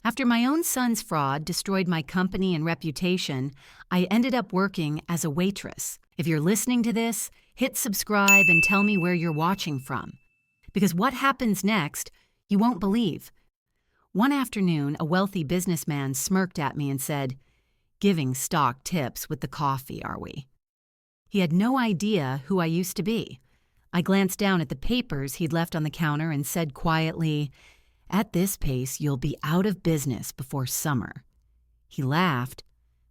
After my own son's fraud destroyed my company and reputation, I ended up working as a waitress. If you're listening to this, hit subscribe and tell me where you're watching from. Because what happens next, you won't believe. One afternoon, a wealthy businessman smirked at me and said, "Giving stock tips with the coffee, are we?" He had no idea who I used to be. I glanced down at the papers he'd left on the counter and said quietly, "At this pace, you'll be out of business before summer." He laughed,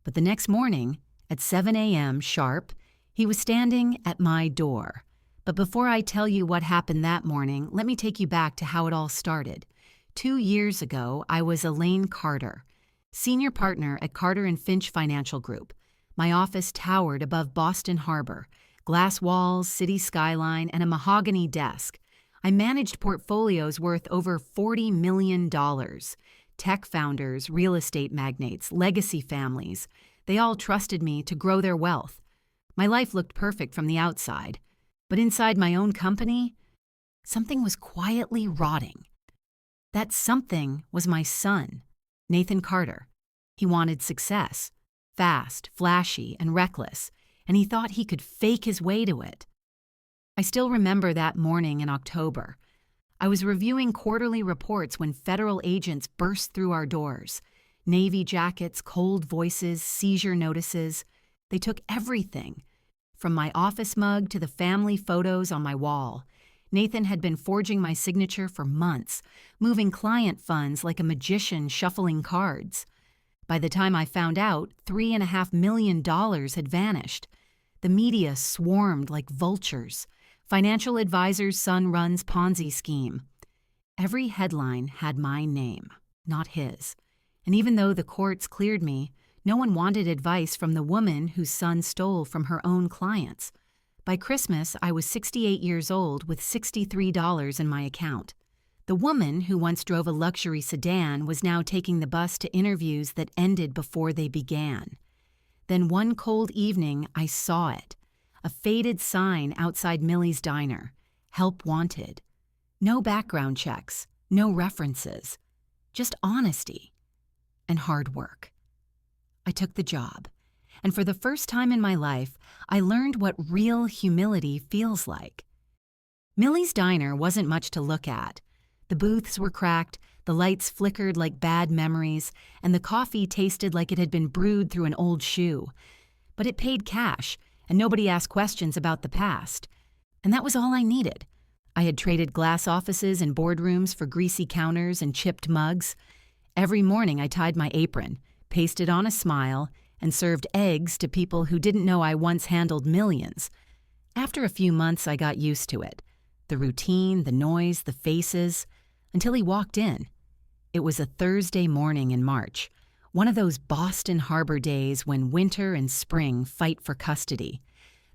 but the next morning, at 7 a.m. sharp, he was standing at my door. But before I tell you what happened that morning, let me take you back to how it all started. 2 years ago, I was Elaine Carter, senior partner at Carter & Finch Financial Group. My office towered above Boston Harbor, glass walls, city skyline, and a mahogany desk. I managed portfolios worth over $40 million. Tech founders, real estate magnates, legacy families, they all trusted me to grow their wealth. My life looked perfect from the outside, but inside my own company, something was quietly rotting. That something was my son, Nathan Carter. He wanted success, fast, flashy, and reckless, and he thought he could fake his way to it. I still remember that morning in October. I was reviewing quarterly reports when federal agents burst through our doors. Navy jackets, cold voices, seizure notices. They took everything, from my office mug to the family photos on my wall. Nathan had been forging my signature for months, moving client funds like a magician shuffling cards. By the time I found out, $3.5 million had vanished. The media swarmed like vultures. Financial advisor's son runs Ponzi scheme. Every headline had my name, not his. And even though the courts cleared me, no one wanted advice from the woman whose son stole from her own clients. By Christmas, I was 68 years old with $63 in my account. The woman who once drove a luxury sedan was now taking the bus to interviews that ended before they began. Then one cold evening, I saw it. A faded sign outside Millie's diner. Help wanted. No background checks, no references. Just honesty and hard work. I took the job, and for the first time in my life, I learned what real humility feels like. Millie's diner wasn't much to look at. The booths were cracked, the lights flickered like bad memories, and the coffee tasted like it had been brewed through an old shoe. But it paid cash, and nobody asked questions about the past. And that was all I needed. I had traded glass offices and boardrooms for greasy counters and chipped mugs. Every morning I tied my apron, pasted on a smile, and served eggs to people who didn't know I once handled millions. After a few months, I got used to it. The routine, the noise, the faces, until he walked in. It was a Thursday morning in March, one of those Boston Harbor days when winter and spring fight for custody.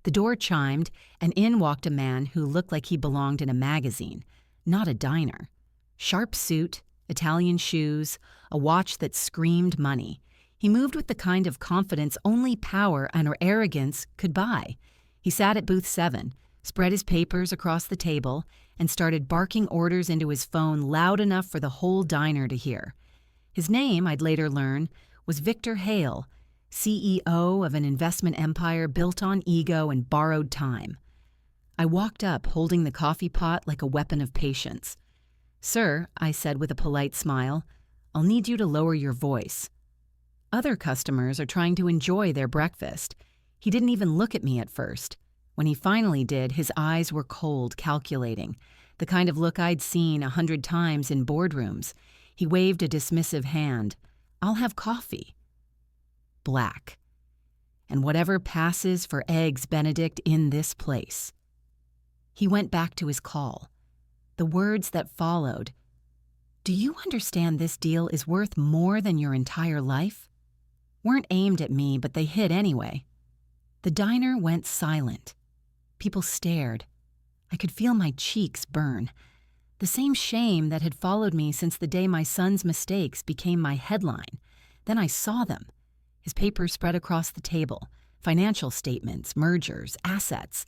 The door chimed, and in walked a man who looked like he belonged in a magazine, not a diner. Sharp suit, Italian shoes, a watch that screamed money. He moved with the kind of confidence only power and arrogance could buy. He sat at booth 7, spread his papers across the table, and started barking orders into his phone loud enough for the whole diner to hear. His name, I'd later learn, was Victor Hale, CEO of an investment empire built on ego and borrowed time. I walked up holding the coffee pot like a weapon of patience. "Sir," I said with a polite smile, "I'll need you to lower your voice. Other customers are trying to enjoy their breakfast." He didn't even look at me at first. When he finally did, his eyes were cold, calculating, the kind of look I'd seen 100 times in boardrooms. He waved a dismissive hand. "I'll have coffee." Black. And whatever passes for Eggs Benedict in this place. He went back to his call. The words that followed, "Do you understand this deal is worth more than your entire life?" weren't aimed at me, but they hit anyway. The diner went silent. People stared. I could feel my cheeks burn. The same shame that had followed me since the day my son's mistakes became my headline. Then I saw them. His papers spread across the table, financial statements, mergers, assets.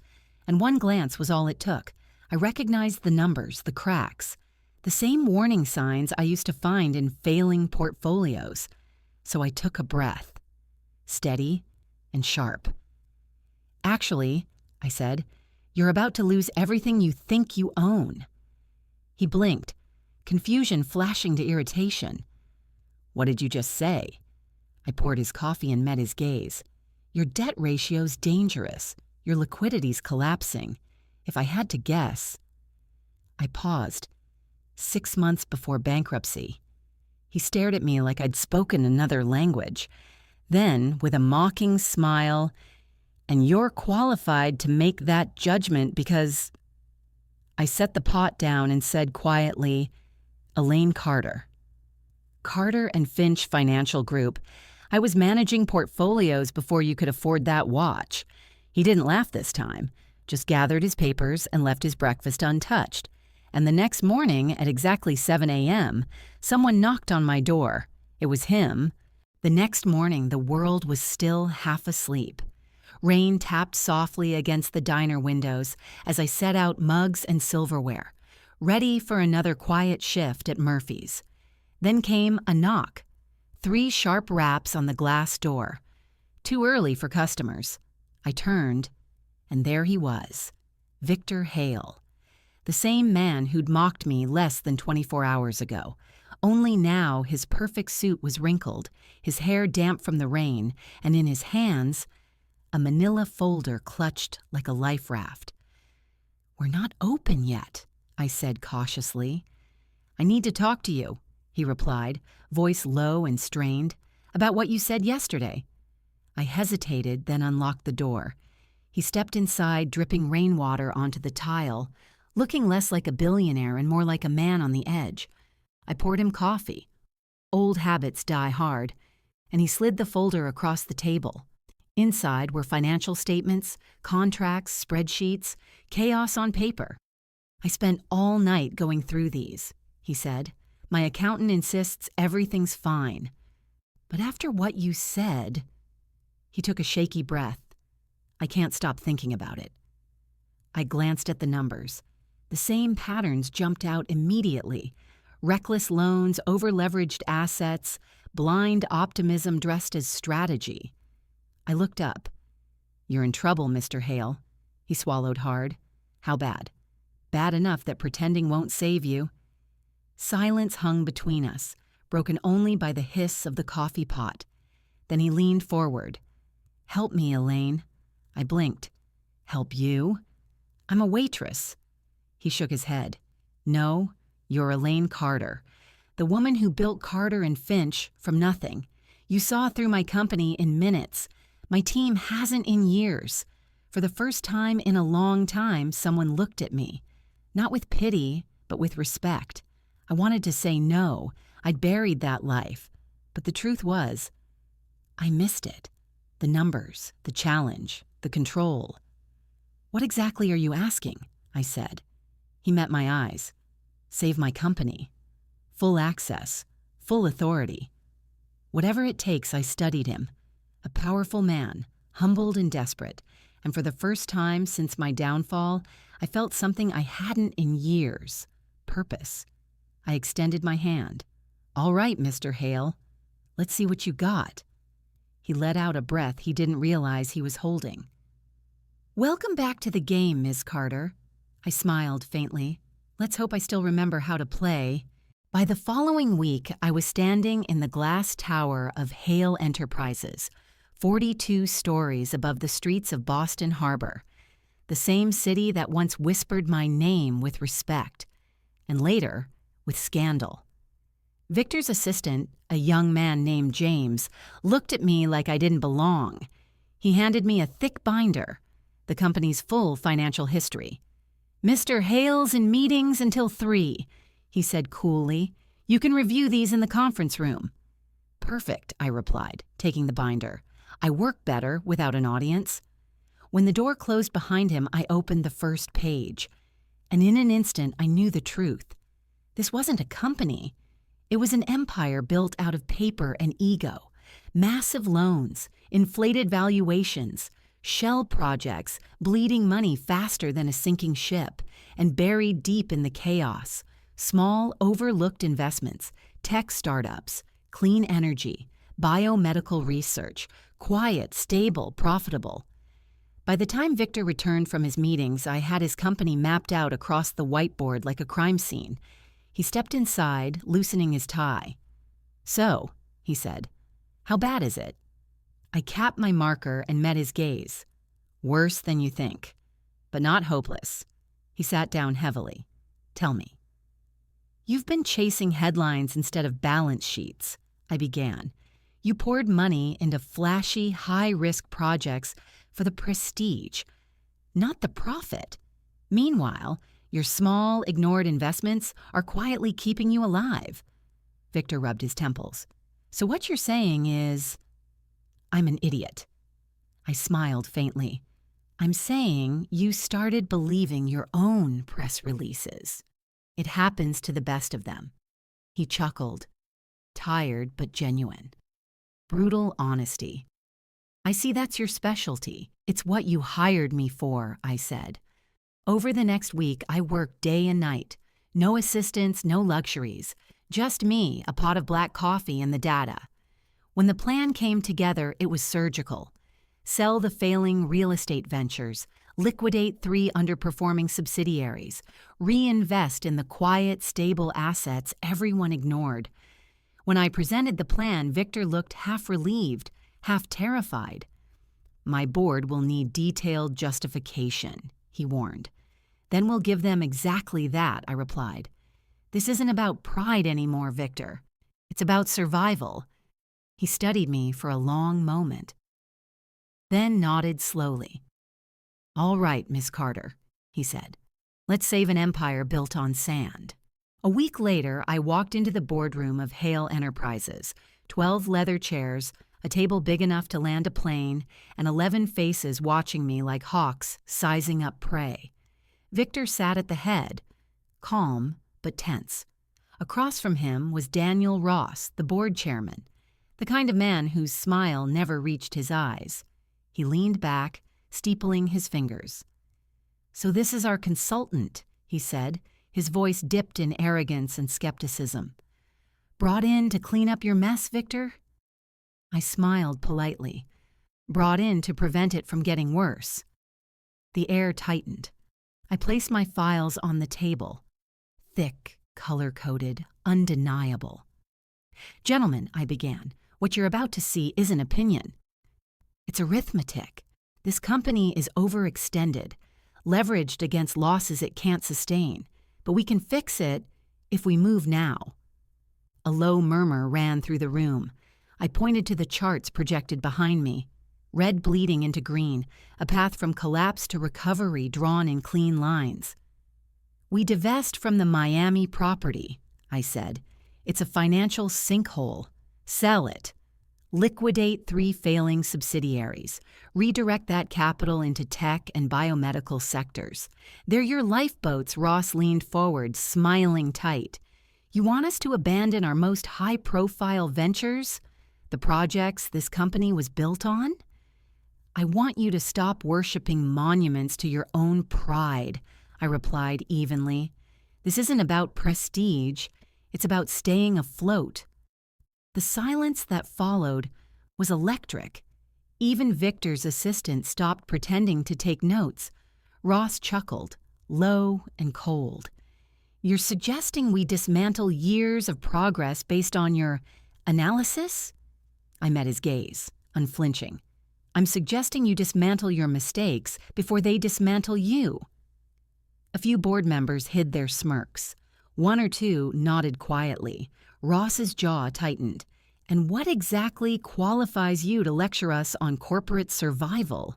And one glance was all it took. I recognized the numbers, the cracks. The same warning signs I used to find in failing portfolios. So I took a breath, steady and sharp. "Actually," I said, "you're about to lose everything you think you own." He blinked, confusion flashing to irritation. "What did you just say?" I poured his coffee and met his gaze. "Your debt ratio's dangerous. Your liquidity's collapsing. If I had to guess—" I paused. 6 months before bankruptcy. He stared at me like I'd spoken another language. Then, with a mocking smile, "And you're qualified to make that judgment because—" I set the pot down and said quietly, "Elaine Carter." Carter and Finch Financial Group. I was managing portfolios before you could afford that watch. He didn't laugh this time, just gathered his papers and left his breakfast untouched. And the next morning, at exactly 7 a.m., someone knocked on my door. It was him. The next morning, the world was still half asleep. Rain tapped softly against the diner windows as I set out mugs and silverware, ready for another quiet shift at Murphy's. Then came a knock. 3 sharp raps on the glass door. Too early for customers. I turned, and there he was, Victor Hale. The same man who'd mocked me less than 24 hours ago. Only now his perfect suit was wrinkled, his hair damp from the rain, and in his hands, a manila folder clutched like a life raft. "We're not open yet," I said cautiously. "I need to talk to you," he replied, voice low and strained, "about what you said yesterday." I hesitated, then unlocked the door. He stepped inside, dripping rainwater onto the tile, looking less like a billionaire and more like a man on the edge. I poured him coffee. Old habits die hard, and he slid the folder across the table. Inside were financial statements, contracts, spreadsheets, chaos on paper. "I spent all night going through these," he said. "My accountant insists everything's fine. But after what you said—" He took a shaky breath. "I can't stop thinking about it." I glanced at the numbers. The same patterns jumped out immediately. Reckless loans, over-leveraged assets, blind optimism dressed as strategy. I looked up. "You're in trouble, Mr. Hale." He swallowed hard. "How bad?" "Bad enough that pretending won't save you." Silence hung between us, broken only by the hiss of the coffee pot. Then he leaned forward. "Help me, Elaine." I blinked. "Help you?" "I'm a waitress." He shook his head. "No, you're Elaine Carter, the woman who built Carter and Finch from nothing. You saw through my company in minutes. My team hasn't in years. For the first time in a long time, someone looked at me. Not with pity, but with respect. I wanted to say no. I'd buried that life. But the truth was, I missed it. The numbers, the challenge, the control. "What exactly are you asking?" I said. He met my eyes. "Save my company. Full access, full authority." Whatever it takes, I studied him. A powerful man, humbled and desperate, and for the first time since my downfall, I felt something I hadn't in years. Purpose. I extended my hand. "All right, Mr. Hale. Let's see what you got." He let out a breath he didn't realize he was holding. "Welcome back to the game, Ms. Carter." I smiled faintly. Let's hope I still remember how to play. By the following week, I was standing in the glass tower of Hale Enterprises, 42 stories above the streets of Boston Harbor, the same city that once whispered my name with respect, and later with scandal. Victor's assistant, a young man named James, looked at me like I didn't belong. He handed me a thick binder, the company's full financial history. "Mr. Hale's in meetings until 3, he said coolly. "You can review these in the conference room." "Perfect," I replied, taking the binder. "I work better without an audience." When the door closed behind him, I opened the first page. And in an instant, I knew the truth. This wasn't a company. It was an empire built out of paper and ego. Massive loans, inflated valuations, shell projects, bleeding money faster than a sinking ship, and buried deep in the chaos, Small, overlooked investments, tech startups, clean energy, biomedical research, quiet, stable, profitable. By the time Victor returned from his meetings, I had his company mapped out across the whiteboard like a crime scene. He stepped inside, loosening his tie. "So," he said, "how bad is it?" I capped my marker and met his gaze. "Worse than you think, but not hopeless." He sat down heavily. "Tell me." "You've been chasing headlines instead of balance sheets," I began. "You poured money into flashy, high-risk projects for the prestige, not the profit. Meanwhile, your small, ignored investments are quietly keeping you alive." Victor rubbed his temples. "So what you're saying is, I'm an idiot." I smiled faintly. "I'm saying you started believing your own press releases. It happens to the best of them." He chuckled, tired but genuine. Brutal honesty. "I see that's your specialty. It's what you hired me for," I said. Over the next week, I worked day and night. No assistants, no luxuries. Just me, a pot of black coffee, and the data. When the plan came together, it was surgical. Sell the failing real estate ventures, liquidate 3 underperforming subsidiaries, reinvest in the quiet, stable assets everyone ignored. When I presented the plan, Victor looked half relieved, half terrified. "My board will need detailed justification," he warned. "Then we'll give them exactly that," I replied. "This isn't about pride anymore, Victor. It's about survival." He studied me for a long moment, then nodded slowly. "All right, Miss Carter," he said. "Let's save an empire built on sand." A week later, I walked into the boardroom of Hale Enterprises, 12 leather chairs, a table big enough to land a plane, and 11 faces watching me like hawks sizing up prey. Victor sat at the head, calm but tense. Across from him was Daniel Ross, the board chairman, the kind of man whose smile never reached his eyes. He leaned back, steepling his fingers. "So this is our consultant," he said, his voice dipped in arrogance and skepticism. "Brought in to clean up your mess, Victor?" I smiled politely. "Brought in to prevent it from getting worse." The air tightened. I placed my files on the table. Thick, color-coded, undeniable. "Gentlemen," I began, "what you're about to see isn't opinion. It's arithmetic. This company is overextended, leveraged against losses it can't sustain, but we can fix it if we move now." A low murmur ran through the room. I pointed to the charts projected behind me. Red bleeding into green, a path from collapse to recovery drawn in clean lines. "We divest from the Miami property," I said. "It's a financial sinkhole. Sell it. Liquidate 3 failing subsidiaries. Redirect that capital into tech and biomedical sectors. They're your lifeboats." Ross leaned forward, smiling tight. "You want us to abandon our most high-profile ventures? The projects this company was built on? I want you to stop worshiping monuments to your own pride," I replied evenly. "This isn't about prestige. It's about staying afloat." The silence that followed was electric. Even Victor's assistant stopped pretending to take notes. Ross chuckled, low and cold. "You're suggesting we dismantle years of progress based on your analysis?" I met his gaze, unflinching. "I'm suggesting you dismantle your mistakes before they dismantle you." A few board members hid their smirks. 1 or 2 nodded quietly. Ross's jaw tightened. "And what exactly qualifies you to lecture us on corporate survival?"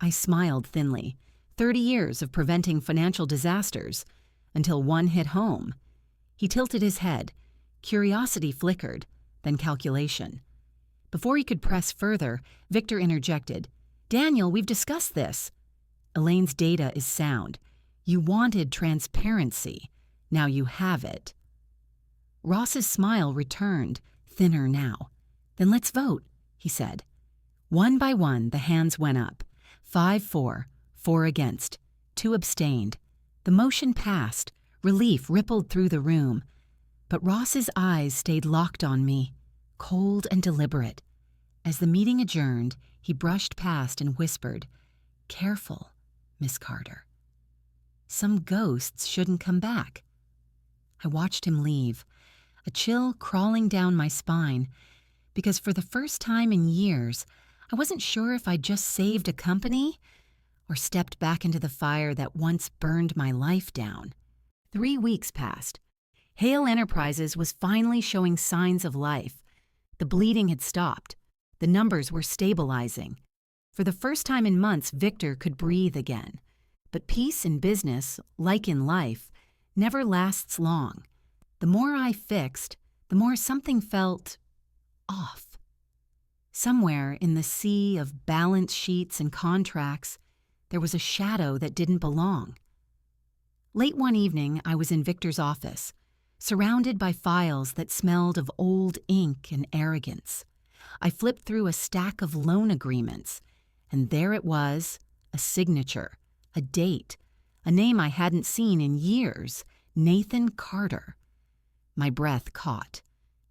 I smiled thinly. 30 years of preventing financial disasters, until one hit home. He tilted his head. Curiosity flickered, then calculation. Before he could press further, Victor interjected. "Daniel, we've discussed this. Elaine's data is sound. You wanted transparency. Now you have it." Ross's smile returned, thinner now. "Then let's vote," he said. One by one, the hands went up. 5 for, 4 against, 2 abstained. The motion passed, Relief rippled through the room, but Ross's eyes stayed locked on me, cold and deliberate. As the meeting adjourned, he brushed past and whispered, "Careful, Miss Carter. Some ghosts shouldn't come back." I watched him leave, a chill crawling down my spine, because for the first time in years, I wasn't sure if I'd just saved a company or stepped back into the fire that once burned my life down. 3 weeks passed. Hale Enterprises was finally showing signs of life. The bleeding had stopped. The numbers were stabilizing. For the first time in months, Victor could breathe again. But peace in business, like in life, never lasts long. The more I fixed, the more something felt off. Somewhere in the sea of balance sheets and contracts, there was a shadow that didn't belong. Late one evening, I was in Victor's office, surrounded by files that smelled of old ink and arrogance. I flipped through a stack of loan agreements, and there it was, a signature, a date, a name I hadn't seen in years, Nathan Carter. My breath caught.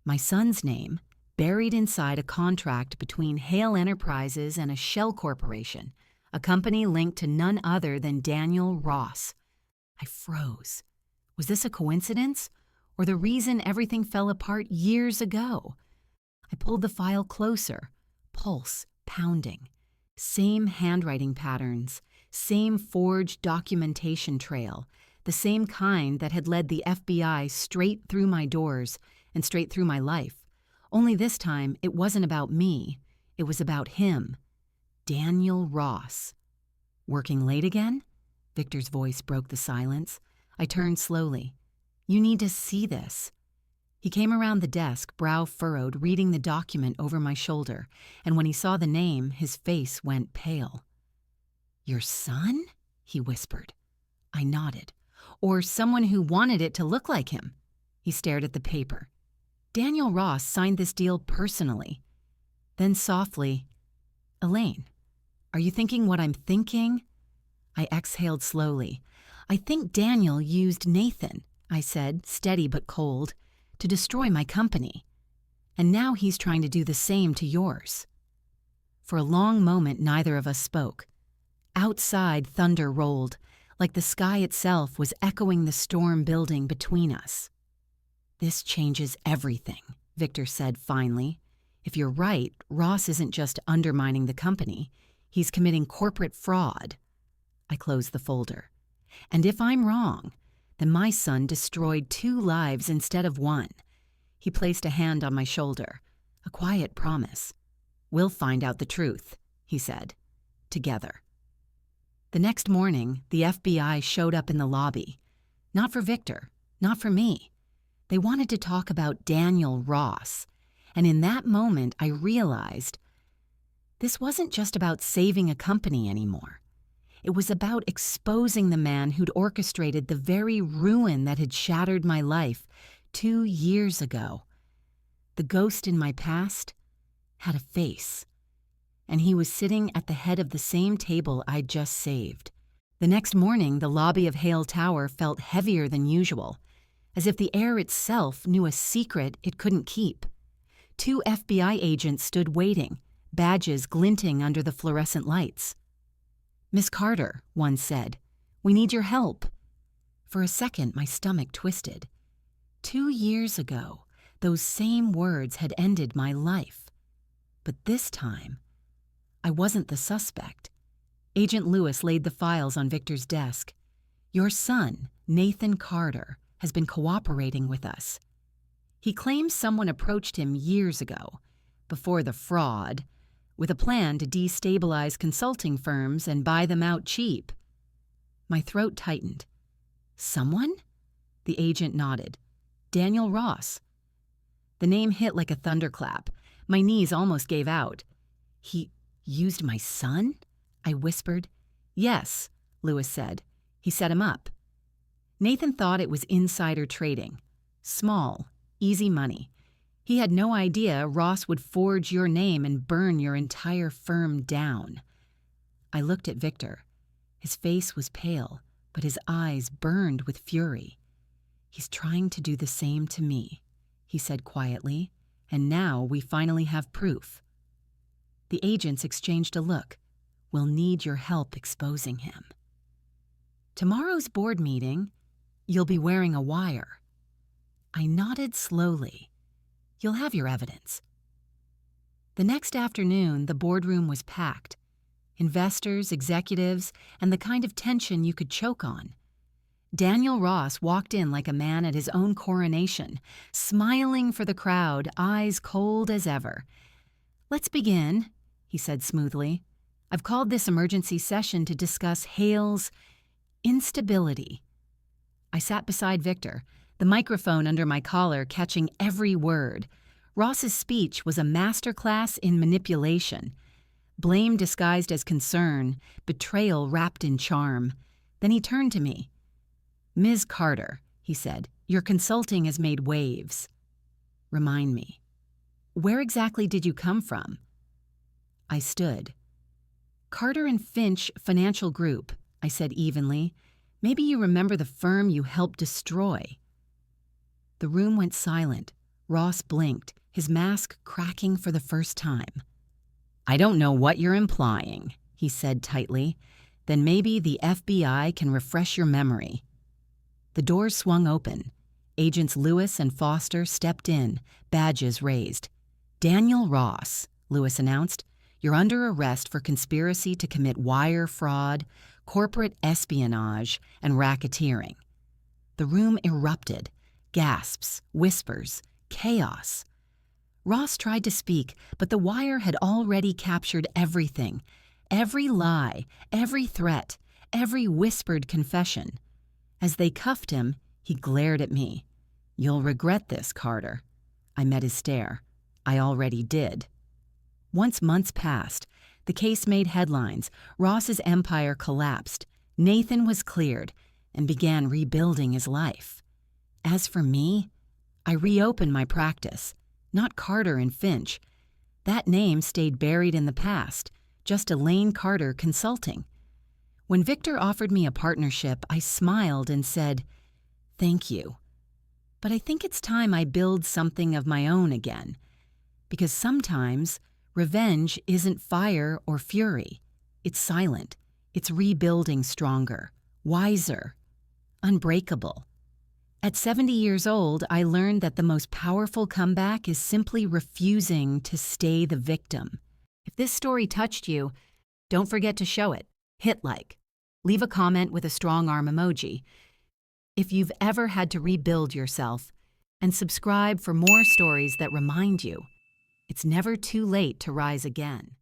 My son's name, buried inside a contract between Hale Enterprises and a shell corporation, a company linked to none other than Daniel Ross. I froze. Was this a coincidence, or the reason everything fell apart years ago? I pulled the file closer, pulse pounding. Same handwriting patterns, same forged documentation trail, the same kind that had led the FBI straight through my doors and straight through my life. Only this time, it wasn't about me. It was about him. Daniel Ross. Working late again? Victor's voice broke the silence. I turned slowly. "You need to see this." He came around the desk, brow furrowed, reading the document over my shoulder, and when he saw the name, his face went pale. "Your son?" he whispered. I nodded. "Or someone who wanted it to look like him." He stared at the paper. "Daniel Ross signed this deal personally." Then softly, "Elaine, are you thinking what I'm thinking?" I exhaled slowly. "I think Daniel used Nathan," I said, steady but cold, "to destroy my company. And now he's trying to do the same to yours." For a long moment, neither of us spoke. Outside, thunder rolled, like the sky itself was echoing the storm building between us. "This changes everything," Victor said finally. "If you're right, Ross isn't just undermining the company. He's committing corporate fraud." I closed the folder. "And if I'm wrong, then my son destroyed 2 lives instead of 1. He placed a hand on my shoulder, a quiet promise. "We'll find out the truth," he said, "together." The next morning, the FBI showed up in the lobby. Not for Victor, not for me. They wanted to talk about Daniel Ross. And in that moment, I realized this wasn't just about saving a company anymore. It was about exposing the man who'd orchestrated the very ruin that had shattered my life 2 years ago. The ghost in my past had a face, and he was sitting at the head of the same table I'd just saved. The next morning, the lobby of Hale Tower felt heavier than usual, as if the air itself knew a secret it couldn't keep. 2 FBI agents stood waiting, badges glinting under the fluorescent lights. "Miss Carter," one said, "we need your help." For a second, my stomach twisted. 2 years ago, those same words had ended my life. But this time, I wasn't the suspect. Agent Lewis laid the files on Victor's desk. "Your son, Nathan Carter, has been cooperating with us. He claims someone approached him years ago, before the fraud, with a plan to destabilize consulting firms and buy them out cheap." My throat tightened. "Someone?" The agent nodded. "Daniel Ross." The name hit like a thunderclap. My knees almost gave out. "He used my son?" I whispered. "Yes," Lewis said. "He set him up." Nathan thought it was insider trading. Small, easy money. He had no idea Ross would forge your name and burn your entire firm down. I looked at Victor. His face was pale, but his eyes burned with fury. "He's trying to do the same to me," he said quietly, "and now we finally have proof." The agents exchanged a look. "We'll need your help exposing him." "Tomorrow's board meeting, you'll be wearing a wire." I nodded slowly. "You'll have your evidence." The next afternoon, the boardroom was packed. Investors, executives, and the kind of tension you could choke on. Daniel Ross walked in like a man at his own coronation, smiling for the crowd, eyes cold as ever. "Let's begin," he said smoothly. "I've called this emergency session to discuss Hale's instability." I sat beside Victor, the microphone under my collar catching every word. Ross's speech was a masterclass in manipulation. Blame disguised as concern, betrayal wrapped in charm. Then he turned to me. "Ms. Carter," he said, "your consulting has made waves. Remind me, where exactly did you come from?" I stood. "Carter and Finch Financial Group," I said evenly. "Maybe you remember the firm you helped destroy." The room went silent. Ross blinked, his mask cracking for the first time. "I don't know what you're implying," he said tightly. "Then maybe the FBI can refresh your memory." The doors swung open. Agents Lewis and Foster stepped in, badges raised. "Daniel Ross," Lewis announced, "you're under arrest for conspiracy to commit wire fraud, corporate espionage, and racketeering." The room erupted. Gasps, whispers, chaos. Ross tried to speak, but the wire had already captured everything. Every lie, every threat, every whispered confession. As they cuffed him, he glared at me. "You'll regret this, Carter." I met his stare. I already did. Once months passed, the case made headlines. Ross's empire collapsed. Nathan was cleared and began rebuilding his life. As for me, I reopened my practice. Not Carter and Finch. That name stayed buried in the past, just Elaine Carter Consulting. When Victor offered me a partnership, I smiled and said, "Thank you. But I think it's time I build something of my own again. Because sometimes revenge isn't fire or fury. It's silent. It's rebuilding stronger, wiser, unbreakable." At 70 years old, I learned that the most powerful comeback is simply refusing to stay the victim. If this story touched you, don't forget to show it. Hit like. Leave a comment with a strong arm emoji. If you've ever had to rebuild yourself, and subscribe for more stories that remind you it's never too late to rise again.